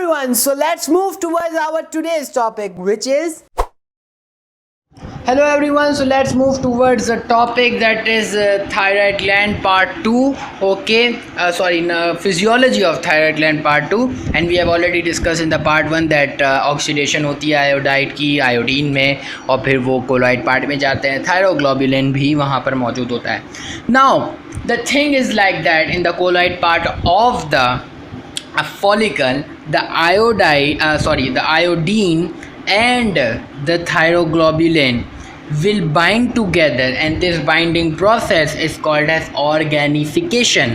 everyone, so let's move towards our today's topic, which is let's move towards the topic that is thyroid gland part 2. Physiology of thyroid gland part 2, and we have already discussed in the part 1 that oxidation होती है iodide की iodine में, और फिर वो colloid part में जाते हैं, थायरोग्लोबुलिन भी वहाँ पर मौजूद होता है. Now the thing is like that in the colloid part of the follicle, the iodine and the thyroglobulin will bind together, and this binding process is called as organification.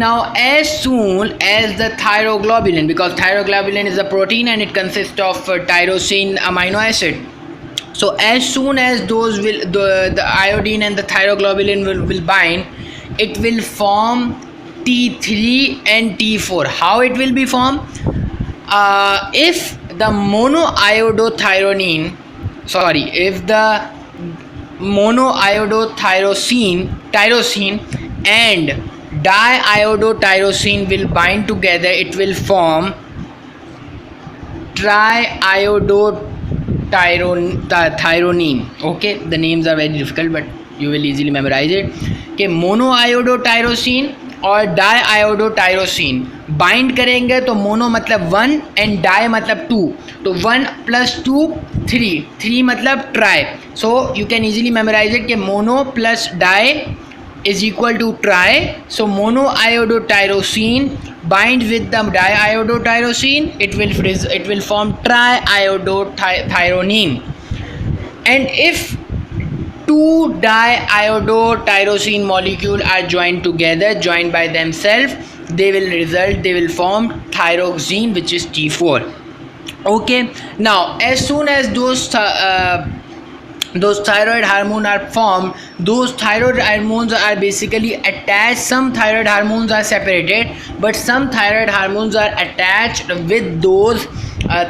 Now, as soon as the thyroglobulin, because thyroglobulin is a protein and it consists of tyrosine amino acid, so as soon as those the iodine and the thyroglobulin will bind, it will form T3 and T4. How it will be formed? If the tyrosine and diiodotyrosine will bind together, it will form triiodotyrosine. Okay, the names are very difficult, but you will easily memorize it. कि मोनोआयोडोटायरोसिन और डाईआयोडोटायरोसिन bind करेंगे तो mono मतलब 1 and die मतलब 2, तो 1 + 2 3 मतलब tri. So you can easily memorise it कि mono plus di is equal to tri. So monoiodotyrosine bind with the diiodotyrosine, it will form triiodotyrosine. And if two diiodotyrosine molecules are joined by themselves, they will form thyroxine, which is T4. Okay, now as soon as those thyroid hormones are formed, those thyroid hormones are basically attached. Some thyroid hormones are separated, but some thyroid hormones are attached with those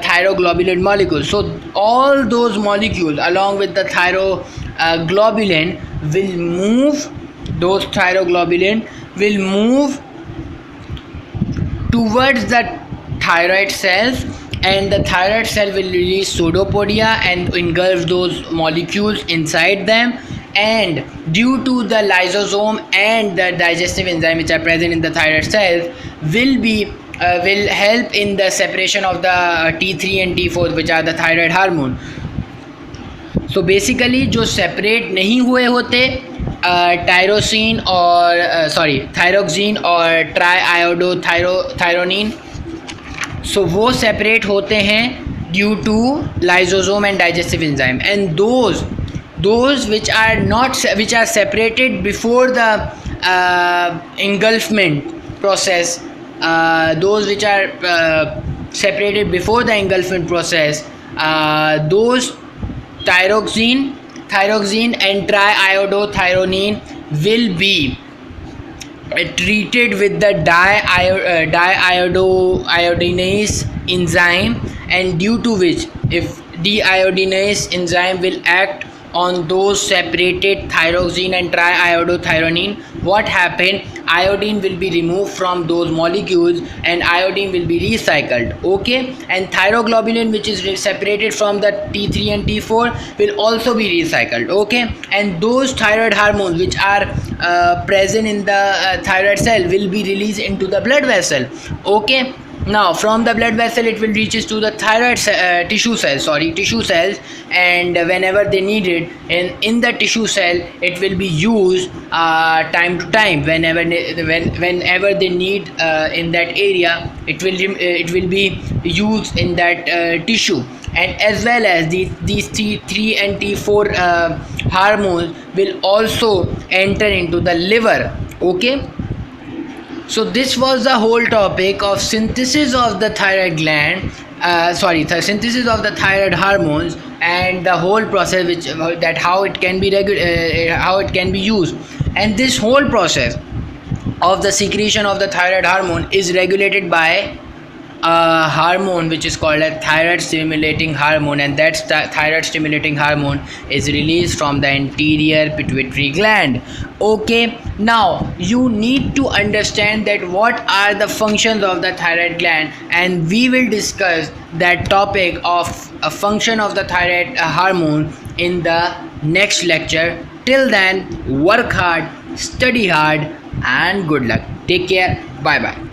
thyroglobulin molecules. So all those molecules along with the thyroglobulin will move, those thyroglobulin will move towards the thyroid cells, and the thyroid cell will release pseudopodia and engulf those molecules inside them, and due to the lysosome and the digestive enzyme which are present in the thyroid cells will help in the separation of the T3 and T4, which are the thyroid hormone. So basically जो separate नहीं हुए होते thyroxine और triiodotyrosine, so वो separate होते हैं due to lysosome and digestive enzyme, and those which are separated before the engulfment process, those thyroxine and triiodotyrosine will be treated with the deiodinase enzyme, and due to which, if deiodinase enzyme will act on those separated thyroxine and triiodotyrosine, what happened? Iodine will be removed from those molecules and iodine will be recycled. Okay, and thyroglobulin, which is separated from the T3 and T4, will also be recycled. Okay, and those thyroid hormones which are present in the thyroid cell will be released into the blood vessel. Okay, now from the blood vessel it will reaches to the thyroid tissue cells, and whenever they need it in the tissue cell, it will be used time to time. Whenever they need in that area, it will be used in that tissue. And as well as these T3 and T4 hormones will also enter into the liver. Okay, so this was the whole topic of synthesis of the thyroid gland, synthesis of the thyroid hormones, and the whole process how it can be used. And this whole process of the secretion of the thyroid hormone is regulated by a hormone which is called a thyroid stimulating hormone, and that thyroid stimulating hormone is released from the anterior pituitary gland. Okay, now you need to understand that what are the functions of the thyroid gland, and we will discuss that topic of a function of the thyroid hormone in the next lecture. Till then, work hard, study hard, and good luck. Take care. Bye bye.